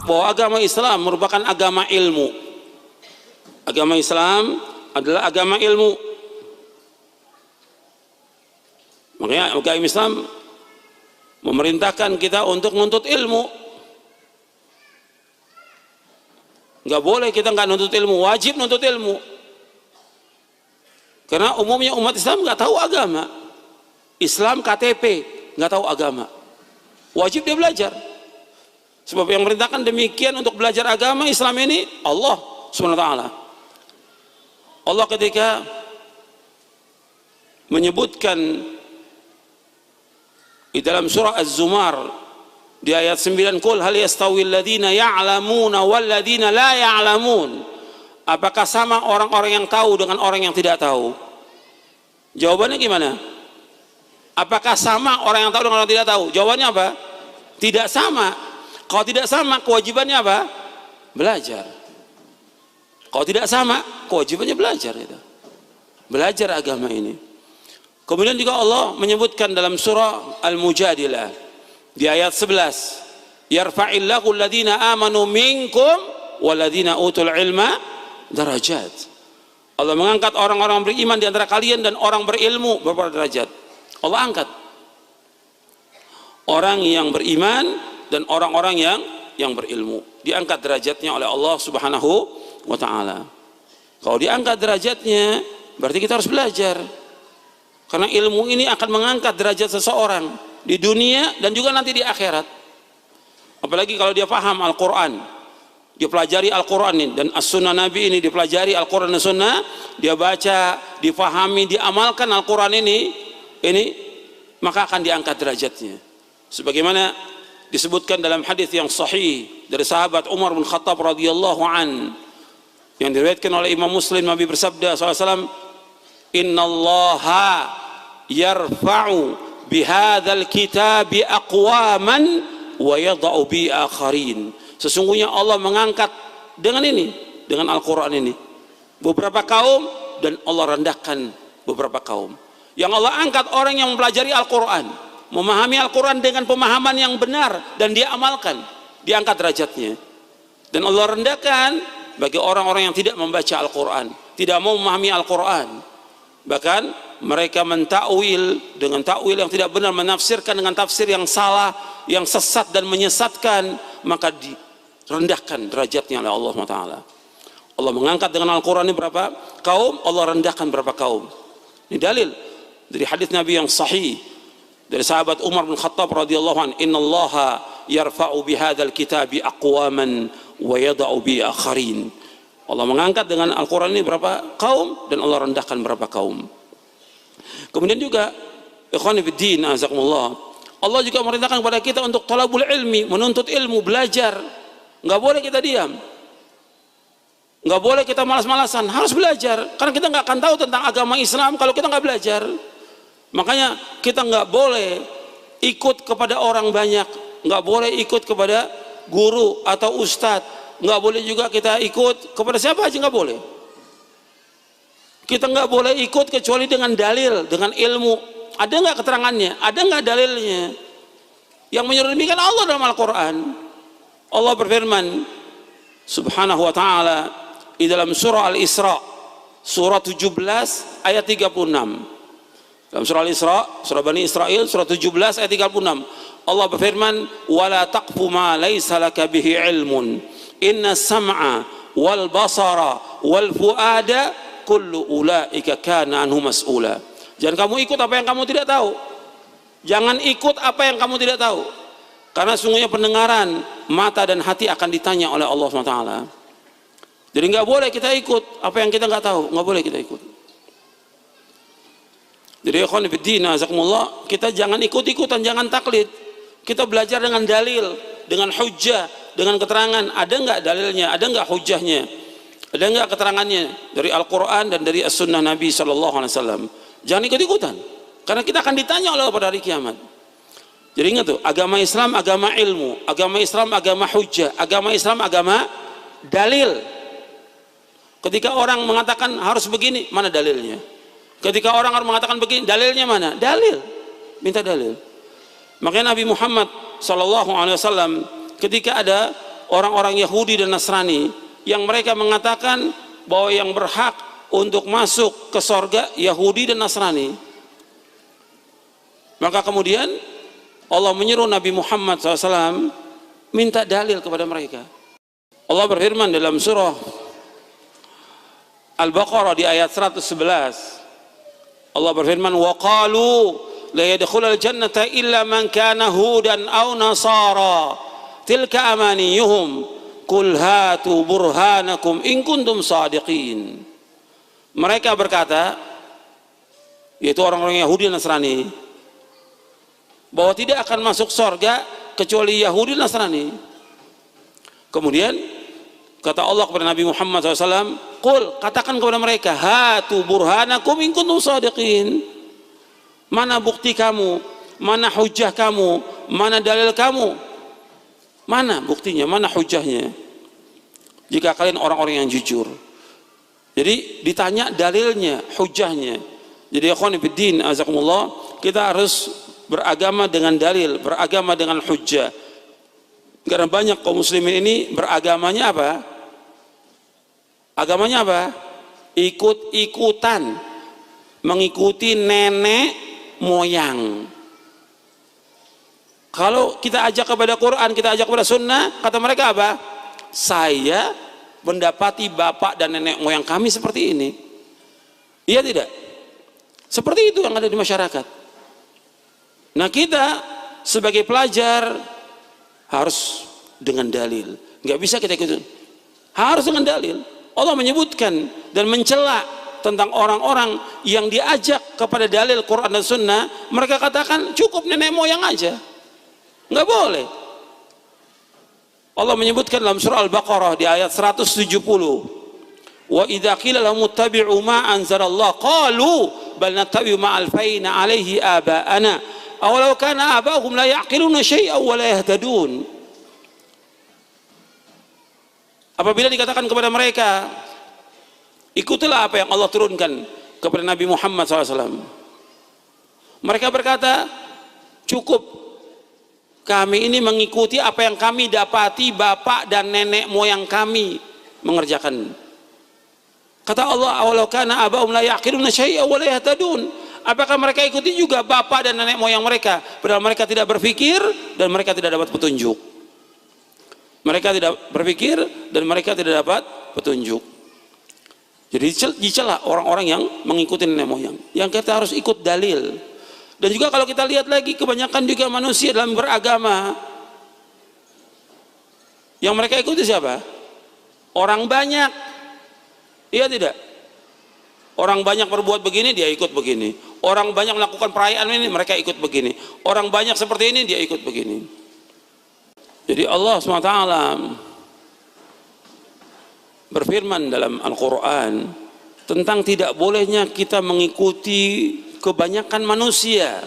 bahwa agama Islam merupakan agama ilmu. Agama Islam adalah agama ilmu. Makanya agama Islam memerintahkan kita untuk menuntut ilmu. Nggak boleh kita nggak nuntut ilmu, wajib nuntut ilmu. Karena umumnya umat Islam nggak tahu agama. Islam KTP, nggak tahu agama. Wajib dia belajar. Sebab yang merintahkan demikian untuk belajar agama Islam ini Allah Subhanahu wa taala. Allah ketika menyebutkan di dalam surah Az-Zumar di ayat 9, qul hal yastawil ladzina ya'lamuna wal ladzina la ya'lamun, apakah sama orang-orang yang tahu dengan orang yang tidak tahu? Jawabannya gimana? Apakah sama orang yang tahu dengan orang yang tidak tahu? Jawabannya apa? Tidak sama. Kalau tidak sama, kewajibannya apa? Belajar. Kalau tidak sama, kewajibannya belajar itu. Belajar agama ini. Kemudian juga Allah menyebutkan dalam surah Al-Mujadilah di ayat 11, yarfa'illahu alladhina amanu minkum walladhina utul ilma darajat. Allah mengangkat orang-orang beriman di antara kalian dan orang berilmu beberapa derajat. Allah angkat orang yang beriman dan orang-orang yang berilmu, diangkat derajatnya oleh Allah Subhanahu wa ta'ala. Kalau diangkat derajatnya, berarti kita harus belajar. Karena ilmu ini akan mengangkat derajat seseorang di dunia dan juga nanti di akhirat. Apalagi kalau dia paham Al-Quran, dia pelajari Al-Quran ini dan As-Sunnah Nabi ini, dipelajari Al-Quran dan Sunnah, dia baca, difahami, diamalkan Al-Quran ini, maka akan diangkat derajatnya. Sebagaimana disebutkan dalam hadis yang sahih dari sahabat Umar bin Khattab radhiyallahu an, yang diriwayatkan oleh Imam Muslim, Nabi bersabda SAW, innallaha yarfa'u bihadzal kitabi aqwaman wa yadha'u bi akharin. Sesungguhnya Allah mengangkat dengan ini, dengan Al-Quran ini, beberapa kaum, dan Allah rendahkan beberapa kaum. Yang Allah angkat orang yang mempelajari Al-Quran, memahami Al-Quran dengan pemahaman yang benar dan dia amalkan, diangkat derajatnya. Dan Allah rendahkan bagi orang-orang yang tidak membaca Al-Quran, tidak mau memahami Al-Quran, bahkan mereka mentakwil dengan takwil yang tidak benar, menafsirkan dengan tafsir yang salah, yang sesat dan menyesatkan, maka direndahkan derajatnya oleh Allah SWT. Allah mengangkat dengan Al-Quran ini berapa kaum, Allah rendahkan berapa kaum. Ini dalil dari hadis Nabi yang sahih dari sahabat Umar bin Khattab radhiyallahu anhu, innallaha yarfa'u bihadzal kitabi aqwaman wa yada'u bi akharin. Allah mengangkat dengan Al-Quran ini berapa kaum dan Allah rendahkan berapa kaum. Kemudian juga ikhwani fiddin azakumullah, Allah juga merintahkan kepada kita untuk talabul ilmi, menuntut ilmu, belajar. Nggak boleh kita diam, nggak boleh kita malas-malasan, harus belajar. Karena kita nggak akan tahu tentang agama Islam kalau kita nggak belajar. Makanya kita nggak boleh ikut kepada orang banyak, nggak boleh ikut kepada guru atau ustadz, nggak boleh juga kita ikut kepada siapa aja, nggak boleh. Kita nggak boleh ikut kecuali dengan dalil, dengan ilmu. Ada nggak keterangannya? Ada nggak dalilnya? Yang menyuruh demikian Allah dalam Al-Quran. Allah berfirman Subhanahu wa ta'ala di dalam surah Al-Isra, surah 17 ayat 36. Dalam surah Al-Isra, surah Bani Israel, surah 17 ayat 36, Allah berfirman, wala taqfu ma laysa laka bihi ilmun inna sam'a wal basara wal fuada kullu ulaika kana anhu mas'ula. Jangan kamu ikut apa yang kamu tidak tahu. Jangan ikut apa yang kamu tidak tahu. Karena sungguhnya pendengaran, mata dan hati akan ditanya oleh Allah SWT. Jadi nggak boleh kita ikut apa yang kita nggak tahu, nggak boleh kita ikut. Jadi ikhwan fillah azakumullah, kita jangan ikut-ikutan, jangan taklid. Kita belajar dengan dalil, dengan hujjah, dengan keterangan. Ada nggak dalilnya? Ada nggak hujjahnya? Ada nggak keterangannya dari Al-Quran dan dari As-Sunnah Nabi SAW? Jangan ikut-ikutan, karena kita akan ditanya oleh Allah pada hari kiamat. Jadi ingat tuh, agama Islam agama ilmu, agama Islam agama hujjah, agama Islam agama dalil. Ketika orang mengatakan harus begini, mana dalilnya? Ketika orang harus mengatakan begini, dalilnya mana? Dalil, minta dalil. Makanya Nabi Muhammad SAW ketika ada orang-orang Yahudi dan Nasrani yang mereka mengatakan bahwa yang berhak untuk masuk ke sorga Yahudi dan Nasrani. Maka kemudian Allah menyuruh Nabi Muhammad SAW minta dalil kepada mereka. Allah berfirman dalam surah Al-Baqarah di ayat 111. Allah berfirman, wa qalu la yadkhulul jannata illa man kana hudan aw nasara tilka amaniyuhum qul hatu burhanakum in kuntum shadiqin. Mereka berkata, yaitu orang-orang Yahudi dan Nasrani, bahwa tidak akan masuk surga kecuali Yahudi dan Nasrani. Kemudian kata Allah kepada Nabi Muhammad SAW, qul, katakan kepada mereka, hatu burhanakum in kuntum shadiqin. Mana bukti kamu, mana hujah kamu, mana dalil kamu, mana buktinya, mana hujahnya, jika kalian orang-orang yang jujur. Jadi ditanya dalilnya, hujahnya. Jadi ikhwan fillah azakumullah, kita harus beragama dengan dalil, beragama dengan hujah. Karena banyak kaum muslimin ini beragamanya apa? Agamanya apa? Ikut-ikutan, mengikuti nenek moyang. Kalau kita ajak kepada Quran, kita ajak kepada sunnah, kata mereka apa? Saya mendapati bapak dan nenek moyang kami seperti ini. Iya tidak? Seperti itu yang ada di masyarakat. Nah, kita sebagai pelajar harus dengan dalil. Nggak bisa kita ikut. Harus dengan dalil. Allah menyebutkan dan mencela tentang orang-orang yang diajak kepada dalil Quran dan Sunnah, mereka katakan cukup nenek moyang aja. Nggak boleh. Allah menyebutkan dalam surah Al-Baqarah di ayat 170, wa idza qila lahum ittabi'u ma anzalallah qalu bal nattabi'u ma alfayna alaihi aba'ana awalau kana aba'uhum la ya'qiluna syai'an wa la yahtadun. Apabila dikatakan kepada mereka, ikutilah apa yang Allah turunkan kepada Nabi Muhammad SAW, mereka berkata, cukup kami ini mengikuti apa yang kami dapati bapak dan nenek moyang kami mengerjakan. Kata Allah, awalau kana aba'uhum la ya'qiluna syai'an wa la yahtadun. Apakah mereka ikuti juga bapak dan nenek moyang mereka, padahal mereka tidak berpikir dan mereka tidak dapat petunjuk. Mereka tidak berpikir dan mereka tidak dapat petunjuk. Jadi dicela orang-orang yang mengikuti nenek moyang. Yang kita harus ikut dalil. Dan juga kalau kita lihat lagi, kebanyakan juga manusia dalam beragama, yang mereka ikuti siapa? Orang banyak. Iya tidak? Orang banyak berbuat begini, dia ikut begini. Orang banyak melakukan perayaan ini, mereka ikut begini. Orang banyak seperti ini, dia ikut begini. Jadi Allah SWT berfirman dalam Al-Quran tentang tidak bolehnya kita mengikuti kebanyakan manusia.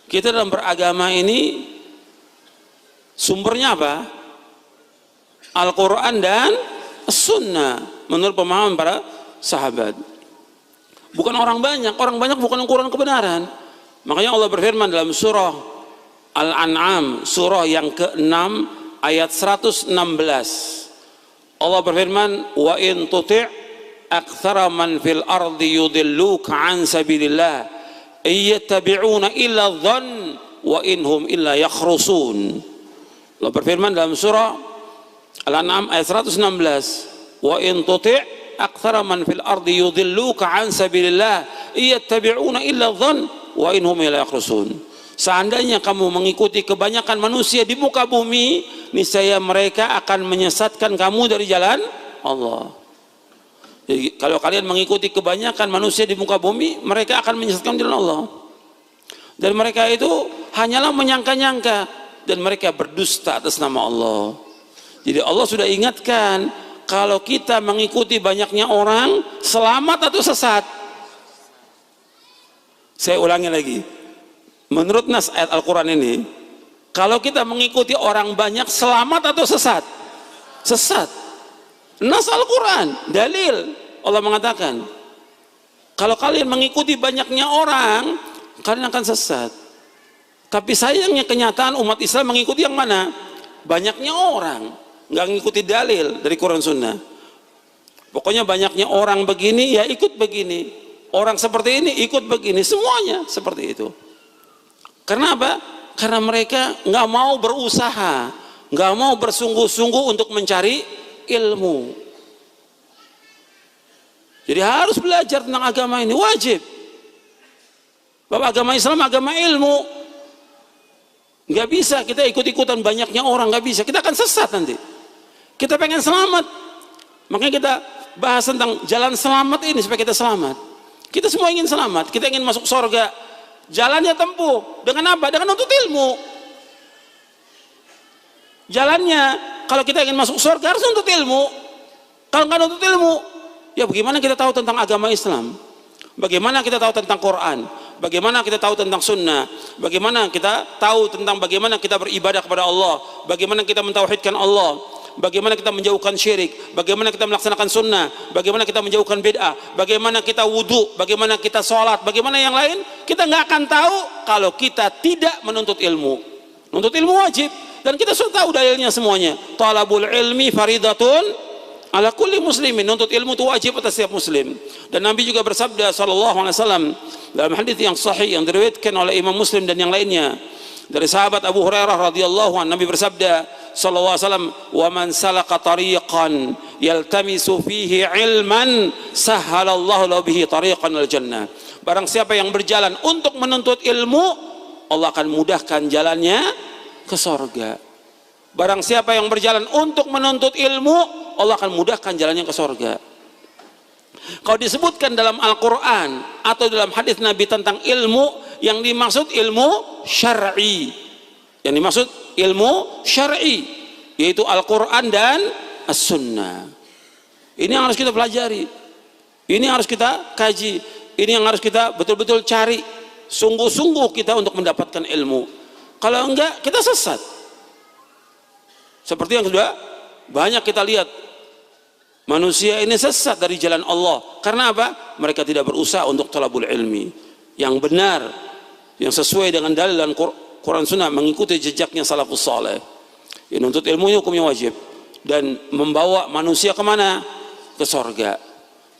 Kita dalam beragama ini sumbernya apa? Al-Quran dan Sunnah menurut pemahaman para sahabat. Bukan orang banyak bukan ukuran kebenaran. Makanya Allah berfirman dalam surah Al-An'am, surah yang ke-6 ayat 116. Allah berfirman, wa in tuti' aktsara man fil ardi yudilluka an sabilillah iyattabi'una illa dhann wa inhum illa yakhrusun. Allah berfirman dalam surah Al-An'am ayat 116, wa in tuti' aktsara man fil ardi yudilluka an sabilillah iyattabi'una illa dhann wa inhum illa yakhrusun. Seandainya kamu mengikuti kebanyakan manusia di muka bumi, niscaya mereka akan menyesatkan kamu dari jalan Allah. Jadi kalau kalian mengikuti kebanyakan manusia di muka bumi, mereka akan menyesatkan jalan Allah. Dan mereka itu hanyalah menyangka-nyangka dan mereka berdusta atas nama Allah. Jadi Allah sudah ingatkan, kalau kita mengikuti banyaknya orang, selamat atau sesat. Saya ulangi lagi. Menurut nas ayat Al-Quran ini, kalau kita mengikuti orang banyak, selamat atau sesat? Sesat. Nas Al-Quran, dalil. Allah mengatakan, kalau kalian mengikuti banyaknya orang, kalian akan sesat. Tapi sayangnya kenyataan umat Islam mengikuti yang mana? banyaknya orang nggak ngikuti dalil dari Quran Sunnah. Pokoknya banyaknya orang begini ya ikut begini, orang seperti ini ikut begini, semuanya seperti itu. Karena apa? Karena mereka nggak mau berusaha, nggak mau bersungguh-sungguh untuk mencari ilmu. Jadi harus belajar tentang agama ini, wajib. Bapak, agama Islam agama ilmu. Nggak bisa kita ikut-ikutan banyaknya orang, nggak bisa. Kita akan sesat nanti. Kita pengen selamat, makanya kita bahas tentang jalan selamat ini supaya kita selamat. Kita semua ingin selamat, kita ingin masuk surga. Jalannya tempuh dengan apa? Dengan nuntut ilmu. Jalannya kalau kita ingin masuk surga harus nuntut ilmu. Kalau nggak nuntut ilmu, ya bagaimana kita tahu tentang agama Islam? Bagaimana kita tahu tentang Quran? Bagaimana kita tahu tentang sunnah? Bagaimana kita tahu tentang bagaimana kita beribadah kepada Allah? Bagaimana kita mentauhidkan Allah? Bagaimana kita menjauhkan syirik, bagaimana kita melaksanakan sunnah, bagaimana kita menjauhkan bid'ah, bagaimana kita wudhu, bagaimana kita sholat, bagaimana yang lain, kita nggak akan tahu kalau kita tidak menuntut ilmu. Menuntut ilmu wajib, dan kita sudah tahu dalilnya semuanya. Talabul ilmi faridatun ala kulli muslimin. Menuntut ilmu itu wajib atas setiap muslim. Dan Nabi juga bersabda sallallahu alaihi wasallam dalam hadis yang sahih yang diriwayatkan oleh Imam Muslim dan yang lainnya dari sahabat Abu Hurairah radhiyallahu anhu, Nabi bersabda sallallahu alaihi wasallam, "Wa man salaka tariqan yaltamisu fihi ilman sahhalallahu lahu bihi tariqan al jannah." Barang siapa yang berjalan untuk menuntut ilmu, Allah akan mudahkan jalannya ke surga. Barang siapa yang berjalan untuk menuntut ilmu, Allah akan mudahkan jalannya ke surga. Kalau disebutkan dalam Al-Quran atau dalam hadis Nabi tentang ilmu, yang dimaksud ilmu syar'i. Yang dimaksud ilmu syar'i, yaitu Al-Quran dan As-Sunnah. Ini yang harus kita pelajari, ini yang harus kita kaji, ini yang harus kita betul-betul cari, sungguh-sungguh kita untuk mendapatkan ilmu. Kalau enggak, kita sesat. Seperti yang sudah banyak kita lihat, manusia ini sesat dari jalan Allah. Karena apa? Mereka tidak berusaha untuk talabul ilmi yang benar, yang sesuai dengan dalil dan Quran Sunnah, mengikuti jejaknya salafus saleh. Menuntut ilmu hukumnya wajib dan membawa manusia kemana? Ke sorga.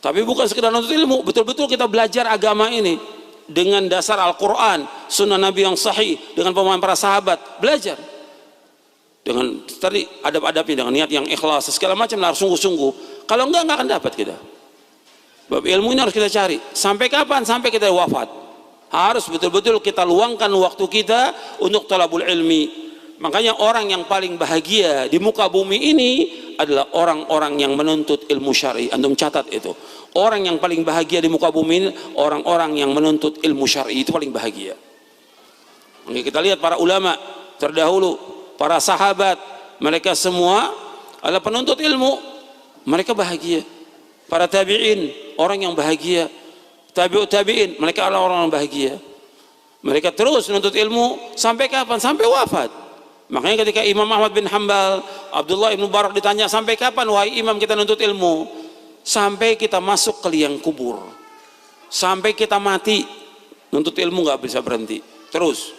Tapi bukan sekedar menuntut ilmu, betul-betul kita belajar agama ini dengan dasar Al-Quran, Sunnah Nabi yang sahih, dengan pemahaman para sahabat. Belajar dengan tadi adab-adabnya, dengan niat yang ikhlas, segala macam harus sungguh-sungguh. Kalau enggak akan dapat kita. Bab ilmu ini harus kita cari. Sampai kapan? Sampai kita wafat. Harus betul-betul kita luangkan waktu kita untuk talabul ilmi. Makanya orang yang paling bahagia di muka bumi ini adalah orang-orang yang menuntut ilmu syar'i. Antum catat itu. Orang yang paling bahagia di muka bumi ini orang-orang yang menuntut ilmu syar'i, itu paling bahagia. Makanya kita lihat para ulama terdahulu, para sahabat, mereka semua adalah penuntut ilmu. Mereka bahagia. Para tabi'in, orang yang bahagia. Tabi'ut tabi'in, mereka adalah orang yang bahagia. Mereka terus menuntut ilmu sampai kapan? Sampai wafat. Makanya ketika Imam Ahmad bin Hanbal, Abdullah ibn Mubarak ditanya, sampai kapan wahai imam kita menuntut ilmu? Sampai kita masuk ke liang kubur, sampai kita mati. Nuntut ilmu nggak bisa berhenti, terus.